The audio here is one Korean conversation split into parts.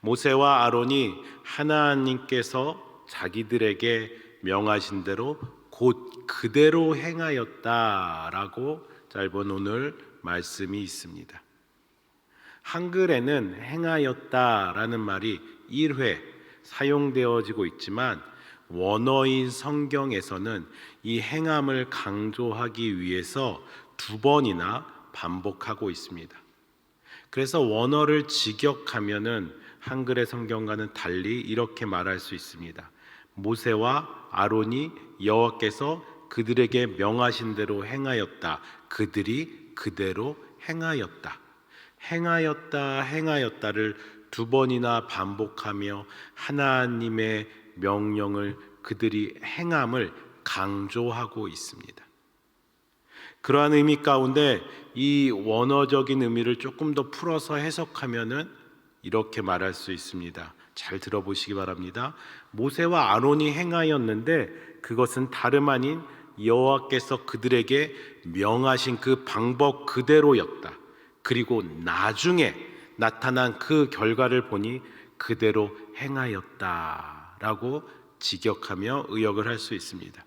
모세와 아론이 하나님께서 자기들에게 명하신 대로 곧 그대로 행하였다라고 짧은 오늘 말씀이 있습니다. 한글에는 행하였다라는 말이 1회 사용되어지고 있지만 원어인 성경에서는 이 행함을 강조하기 위해서 2번이나 반복하고 있습니다. 그래서 원어를 직역하면은 한글의 성경과는 달리 이렇게 말할 수 있습니다. 모세와 아론이 여호와께서 그들에게 명하신 대로 행하였다. 그들이 그대로 행하였다. 행하였다, 행하였다를 2번이나 반복하며 하나님의 명령을 그들이 행함을 강조하고 있습니다. 그러한 의미 가운데 이 원어적인 의미를 조금 더 풀어서 해석하면은 이렇게 말할 수 있습니다. 잘 들어보시기 바랍니다. 모세와 아론이 행하였는데 그것은 다름 아닌 여호와께서 그들에게 명하신 그 방법 그대로였다. 그리고 나중에 나타난 그 결과를 보니 그대로 행하였다라고 직역하며 의역을 할 수 있습니다.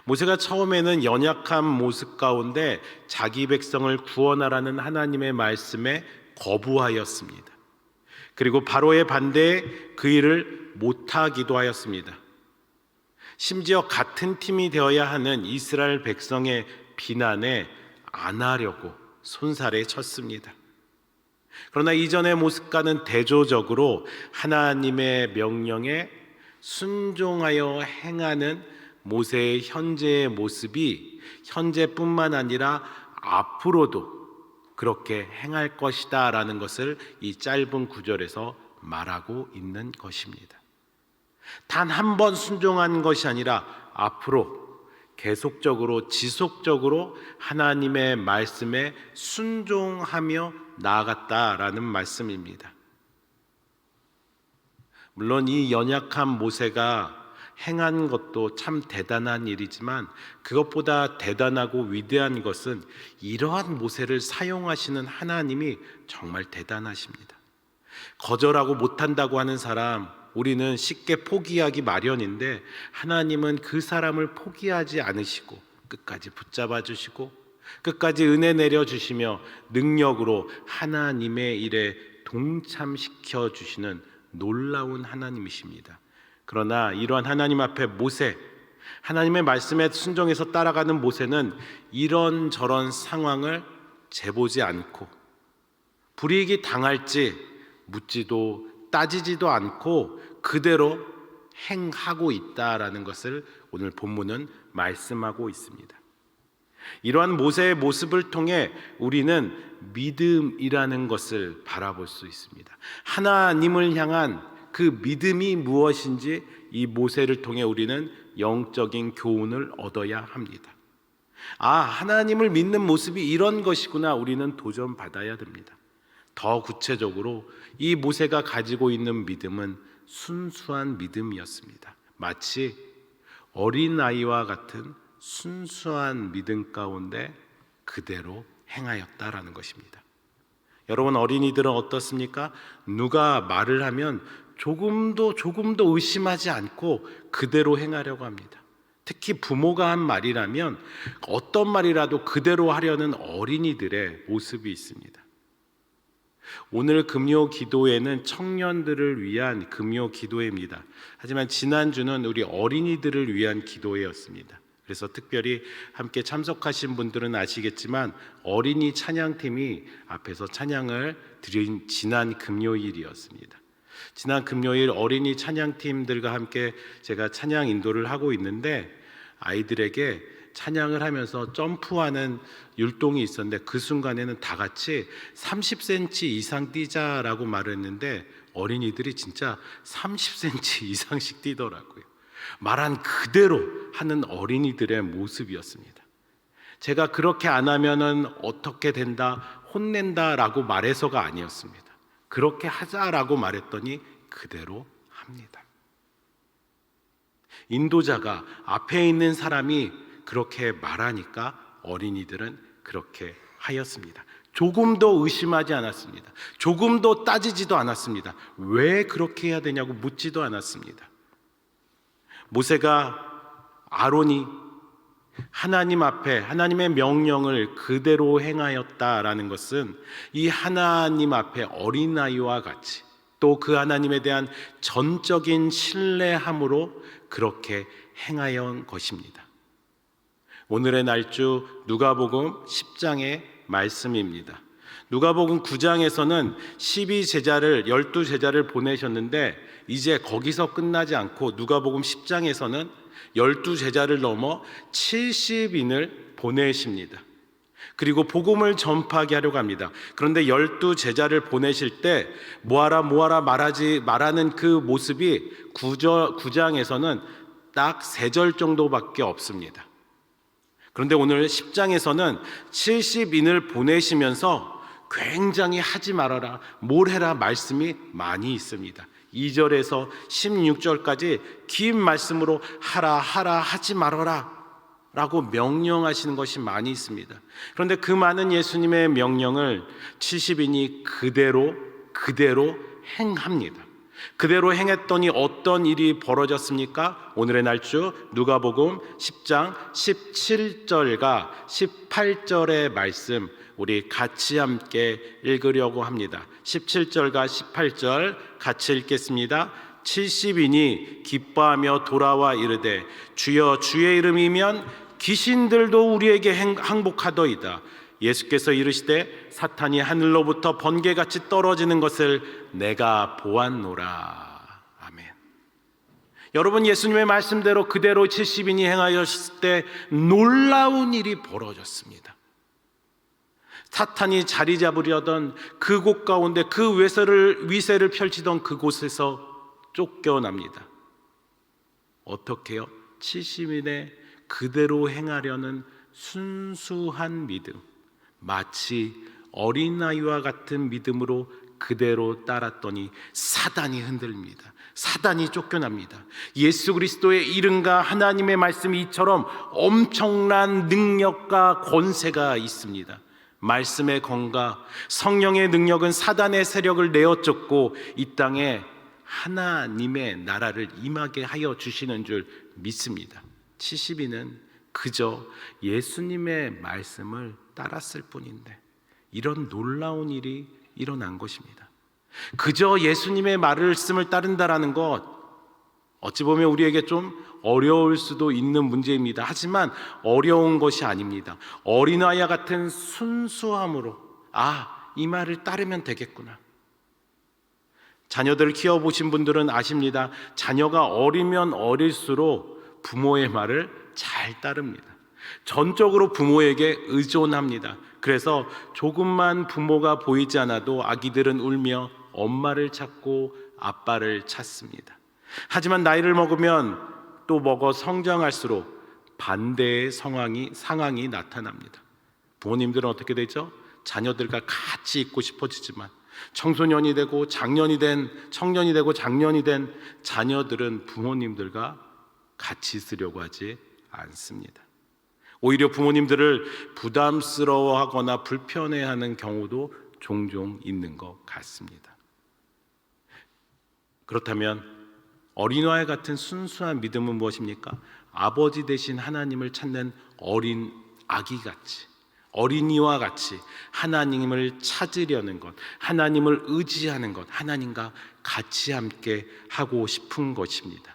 모세가 처음에는 연약한 모습 가운데 자기 백성을 구원하라는 하나님의 말씀에 거부하였습니다. 그리고 바로의 반대에 그 일을 못하기도 하였습니다. 심지어 같은 팀이 되어야 하는 이스라엘 백성의 비난에 안 하려고 손살에 쳤습니다. 그러나 이전의 모습과는 대조적으로 하나님의 명령에 순종하여 행하는 모세의 현재의 모습이 현재뿐만 아니라 앞으로도 그렇게 행할 것이다 라는 것을 이 짧은 구절에서 말하고 있는 것입니다. 단 한 번 순종한 것이 아니라 앞으로 계속적으로 지속적으로 하나님의 말씀에 순종하며 나아갔다라는 말씀입니다. 물론 이 연약한 모세가 행한 것도 참 대단한 일이지만 그것보다 대단하고 위대한 것은 이러한 모세를 사용하시는 하나님이 정말 대단하십니다. 거절하고 못한다고 하는 사람 우리는 쉽게 포기하기 마련인데 하나님은 그 사람을 포기하지 않으시고 끝까지 붙잡아 주시고 끝까지 은혜 내려주시며 능력으로 하나님의 일에 동참시켜 주시는 놀라운 하나님이십니다. 그러나 이러한 하나님 앞에 모세, 하나님의 말씀에 순종해서 따라가는 모세는 이런저런 상황을 재보지 않고 불이익이 당할지 묻지도 따지지도 않고 그대로 행하고 있다라는 것을 오늘 본문은 말씀하고 있습니다. 이러한 모세의 모습을 통해 우리는 믿음이라는 것을 바라볼 수 있습니다. 하나님을 향한 그 믿음이 무엇인지 이 모세를 통해 우리는 영적인 교훈을 얻어야 합니다. 하나님을 믿는 모습이 이런 것이구나 우리는 도전받아야 됩니다. 더 구체적으로 이 모세가 가지고 있는 믿음은 순수한 믿음이었습니다. 마치 어린아이와 같은 순수한 믿음 가운데 그대로 행하였다라는 것입니다. 여러분 어린이들은 어떻습니까? 누가 말을 하면 조금도 의심하지 않고 그대로 행하려고 합니다. 특히 부모가 한 말이라면 어떤 말이라도 그대로 하려는 어린이들의 모습이 있습니다. 오늘 금요 기도회는 청년들을 위한 금요 기도회입니다. 하지만 지난주는 우리 어린이들을 위한 기도회였습니다. 그래서 특별히 함께 참석하신 분들은 아시겠지만 어린이 찬양팀이 앞에서 찬양을 드린 지난 금요일이었습니다. 지난 금요일 어린이 찬양팀들과 함께 제가 찬양 인도를 하고 있는데 아이들에게 찬양을 하면서 점프하는 율동이 있었는데 그 순간에는 다 같이 30cm 이상 뛰자라고 말을 했는데 어린이들이 진짜 30cm 이상씩 뛰더라고요. 말한 그대로 하는 어린이들의 모습이었습니다. 제가 그렇게 안 하면은 어떻게 된다, 혼낸다라고 말해서가 아니었습니다. 그렇게 하자라고 말했더니 그대로 합니다. 인도자가 앞에 있는 사람이 그렇게 말하니까 어린이들은 그렇게 하였습니다. 조금도 의심하지 않았습니다. 조금도 따지지도 않았습니다. 왜 그렇게 해야 되냐고 묻지도 않았습니다. 모세가, 아론이 하나님 앞에 하나님의 명령을 그대로 행하였다라는 것은 이 하나님 앞에 어린아이와 같이 또 그 하나님에 대한 전적인 신뢰함으로 그렇게 행하여 온 것입니다. 오늘의 날주 누가복음 10장의 말씀입니다. 누가복음 9장에서는 12제자를 보내셨는데 이제 거기서 끝나지 않고 누가복음 10장에서는 12제자를 넘어 70인을 보내십니다. 그리고 복음을 전파하게 하려고 합니다. 그런데 12제자를 보내실 때 모아라 말하는 그 모습이 9장에서는 딱 3절 정도밖에 없습니다. 그런데 오늘 10장에서는 70인을 보내시면서 굉장히 하지 말아라, 뭘 해라 말씀이 많이 있습니다. 2절에서 16절까지 긴 말씀으로 하라 하지 말아라 라고 명령하시는 것이 많이 있습니다. 그런데 그 많은 예수님의 명령을 70인이 그대로 행합니다. 그대로 행했더니 어떤 일이 벌어졌습니까? 오늘의 날주 누가복음 10장 17절과 18절의 말씀 우리 같이 함께 읽으려고 합니다. 17절과 18절 같이 읽겠습니다. 70인이 기뻐하며 돌아와 이르되 주여 주의 이름이면 귀신들도 우리에게 항복하더이다. 예수께서 이르시되 사탄이 하늘로부터 번개같이 떨어지는 것을 내가 보았노라. 아멘. 여러분, 예수님의 말씀대로 그대로 70인이 행하였을 때 놀라운 일이 벌어졌습니다. 사탄이 자리 잡으려던 그곳 가운데 그 위세를 펼치던 그곳에서 쫓겨납니다. 어떻게요? 70인의 그대로 행하려는 순수한 믿음, 마치 어린아이와 같은 믿음으로 그대로 따랐더니 사단이 흔들립니다. 사단이 쫓겨납니다. 예수 그리스도의 이름과 하나님의 말씀이 이처럼 엄청난 능력과 권세가 있습니다. 말씀의 권과 성령의 능력은 사단의 세력을 내어쫓고 이 땅에 하나님의 나라를 임하게 하여 주시는 줄 믿습니다. 70인은 그저 예수님의 말씀을 따랐을 뿐인데 이런 놀라운 일이 일어난 것입니다. 그저 예수님의 말씀을 따른다라는 것, 어찌 보면 우리에게 좀 어려울 수도 있는 문제입니다. 하지만 어려운 것이 아닙니다. 어린아이와 같은 순수함으로 이 말을 따르면 되겠구나. 자녀들을 키워보신 분들은 아십니다. 자녀가 어리면 어릴수록 부모의 말을 잘 따릅니다. 전적으로 부모에게 의존합니다. 그래서 조금만 부모가 보이지 않아도 아기들은 울며 엄마를 찾고 아빠를 찾습니다. 하지만 나이를 먹으면 또 먹어 성장할수록 반대의 상황이 나타납니다. 부모님들은 어떻게 되죠? 자녀들과 같이 있고 싶어지지만 청년이 되고 장년이 된 자녀들은 부모님들과 같이 있으려고 하지 않습니다. 오히려 부모님들을 부담스러워하거나 불편해하는 경우도 종종 있는 것 같습니다. 그렇다면 어린아이 같은 순수한 믿음은 무엇입니까? 아버지 되신 하나님을 찾는 어린 아기같이, 어린이와 같이 하나님을 찾으려는 것, 하나님을 의지하는 것, 하나님과 같이 함께 하고 싶은 것입니다.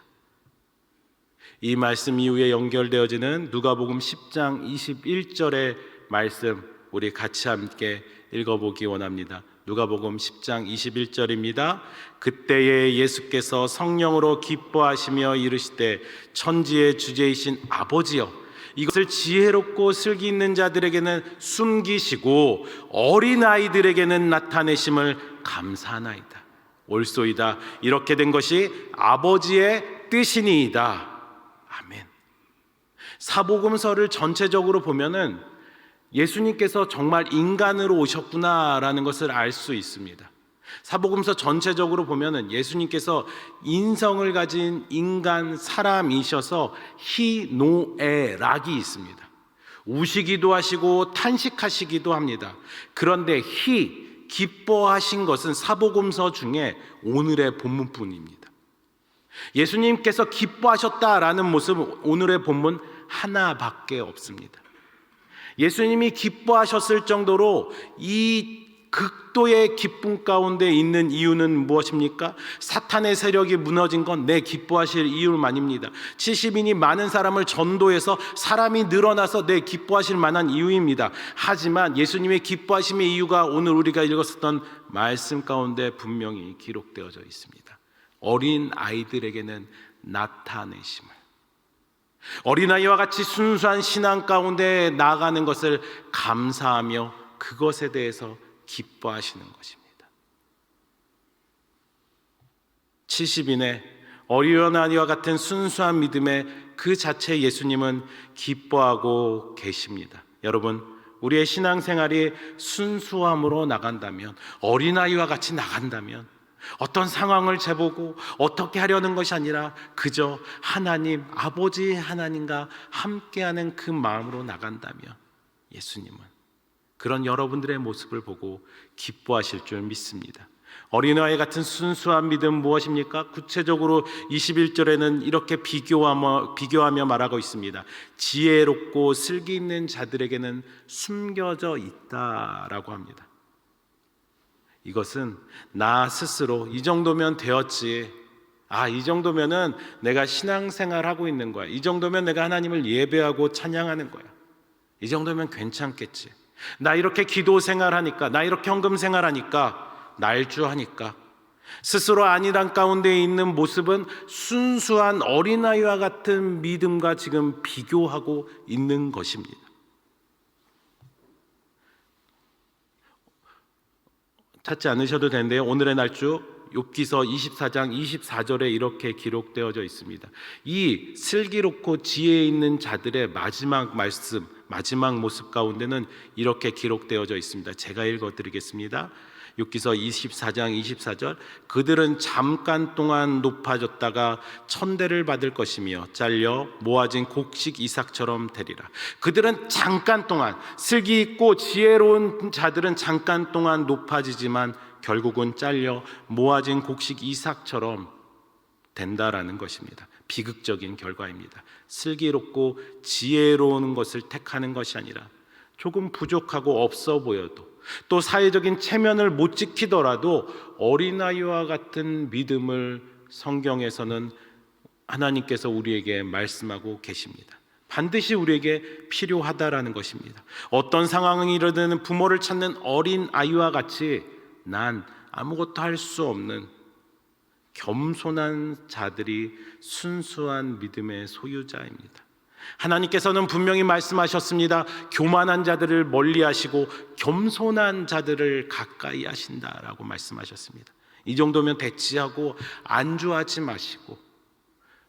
이 말씀 이후에 연결되어지는 누가복음 10장 21절의 말씀 우리 같이 함께 읽어보기 원합니다. 누가복음 10장 21절입니다. 그때에 예수께서 성령으로 기뻐하시며 이르시되 천지의 주제이신 아버지여 이것을 지혜롭고 슬기 있는 자들에게는 숨기시고 어린아이들에게는 나타내심을 감사하나이다. 옳소이다. 이렇게 된 것이 아버지의 뜻이니이다. 아멘. 사복음서를 전체적으로 보면은 예수님께서 정말 인간으로 오셨구나라는 것을 알 수 있습니다. 사복음서 전체적으로 보면은 예수님께서 인성을 가진 인간 사람이셔서 희노애락이 있습니다. 우시기도 하시고 탄식하시기도 합니다. 그런데 기뻐하신 것은 사복음서 중에 오늘의 본문뿐입니다. 예수님께서 기뻐하셨다라는 모습은 오늘의 본문 하나밖에 없습니다. 예수님이 기뻐하셨을 정도로 이 극도의 기쁨 가운데 있는 이유는 무엇입니까? 사탄의 세력이 무너진 건 내 기뻐하실 이유만입니다. 70인이 많은 사람을 전도해서 사람이 늘어나서 내 기뻐하실 만한 이유입니다. 하지만 예수님의 기뻐하심의 이유가 오늘 우리가 읽었었던 말씀 가운데 분명히 기록되어져 있습니다. 어린 아이들에게는 나타내심을, 어린아이와 같이 순수한 신앙 가운데 나아가는 것을 감사하며 그것에 대해서 기뻐하시는 것입니다. 70인의 어린아이와 같은 순수한 믿음에 그 자체 예수님은 기뻐하고 계십니다. 여러분, 우리의 신앙생활이 순수함으로 나간다면, 어린아이와 같이 나간다면, 어떤 상황을 재보고 어떻게 하려는 것이 아니라 그저 하나님, 아버지 하나님과 함께하는 그 마음으로 나간다면 예수님은 그런 여러분들의 모습을 보고 기뻐하실 줄 믿습니다. 어린아이 같은 순수한 믿음 무엇입니까? 구체적으로 21절에는 이렇게 비교하며 말하고 있습니다. 지혜롭고 슬기 있는 자들에게는 숨겨져 있다라고 합니다. 이것은 나 스스로 이 정도면 되었지, 이 정도면은 내가 신앙생활 하고 있는 거야, 이 정도면 내가 하나님을 예배하고 찬양하는 거야, 이 정도면 괜찮겠지, 나 이렇게 기도 생활하니까, 나 이렇게 헌금 생활하니까, 날주하니까, 스스로 안일한 가운데 있는 모습은 순수한 어린아이와 같은 믿음과 지금 비교하고 있는 것입니다. 찾지 않으셔도 되는데요, 오늘의 날주 욥기서 24장 24절에 이렇게 기록되어져 있습니다. 이 슬기롭고 지혜 있는 자들의 마지막 말씀, 마지막 모습 가운데는 이렇게 기록되어져 있습니다. 제가 읽어드리겠습니다. 욥기서 24장 24절, 그들은 잠깐 동안 높아졌다가 천대를 받을 것이며 잘려 모아진 곡식 이삭처럼 되리라. 그들은 잠깐 동안, 슬기 있고 지혜로운 자들은 잠깐 동안 높아지지만 결국은 잘려 모아진 곡식 이삭처럼 된다라는 것입니다. 비극적인 결과입니다. 슬기롭고 지혜로운 것을 택하는 것이 아니라 조금 부족하고 없어 보여도, 또 사회적인 체면을 못 지키더라도 어린아이와 같은 믿음을 성경에서는 하나님께서 우리에게 말씀하고 계십니다. 반드시 우리에게 필요하다라는 것입니다. 어떤 상황이 이르든 부모를 찾는 어린아이와 같이 난 아무것도 할 수 없는 겸손한 자들이 순수한 믿음의 소유자입니다. 하나님께서는 분명히 말씀하셨습니다. 교만한 자들을 멀리하시고 겸손한 자들을 가까이 하신다라고 말씀하셨습니다. 이 정도면 대치하고 안주하지 마시고,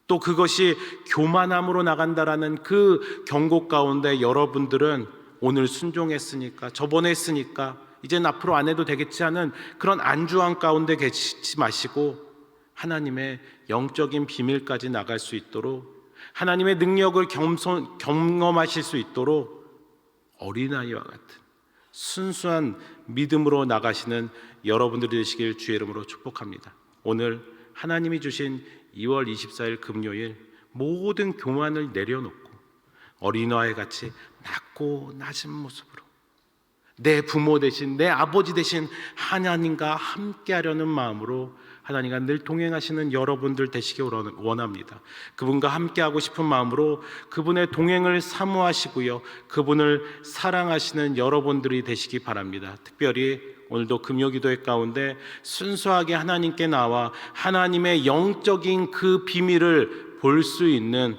또 그것이 교만함으로 나간다라는 그 경고 가운데 여러분들은 오늘 순종했으니까, 저번에 했으니까 이젠 앞으로 안 해도 되겠지 하는 그런 안주함 가운데 계시지 마시고 하나님의 영적인 비밀까지 나갈 수 있도록, 하나님의 능력을 경험하실 수 있도록 어린아이와 같은 순수한 믿음으로 나가시는 여러분들이 되시길 주의 이름으로 축복합니다. 오늘 하나님이 주신 2월 24일 금요일, 모든 교만을 내려놓고 어린아이 같이 낮고 낮은 모습으로 내 부모 대신, 내 아버지 대신 하나님과 함께하려는 마음으로 하나님과 늘 동행하시는 여러분들 되시기 원합니다. 그분과 함께하고 싶은 마음으로 그분의 동행을 사모하시고요, 그분을 사랑하시는 여러분들이 되시기 바랍니다. 특별히 오늘도 금요기도회 가운데 순수하게 하나님께 나와 하나님의 영적인 그 비밀을 볼 수 있는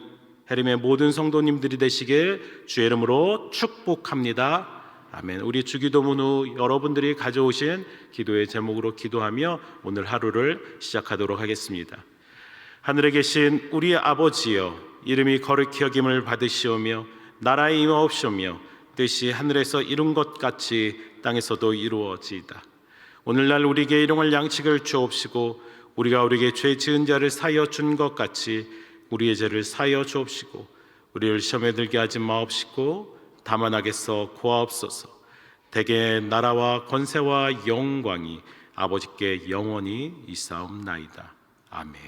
해림의 모든 성도님들이 되시길 주의 이름으로 축복합니다. 아멘. 우리 주기도문 후 여러분들이 가져오신 기도의 제목으로 기도하며 오늘 하루를 시작하도록 하겠습니다. 하늘에 계신 우리 아버지여, 이름이 거룩히 여김을 받으시오며 나라의 임하옵시오며 뜻이 하늘에서 이룬 것 같이 땅에서도 이루어지이다. 오늘날 우리에게 일용할 양식을 주옵시고 우리가 우리에게 죄 지은 자를 사하여 준 것 같이 우리의 죄를 사하여 주옵시고 우리를 시험에 들게 하지 마옵시고 다만 하겠어 고하옵소서. 대개 나라와 권세와 영광이 아버지께 영원히 있사옵나이다. 아멘.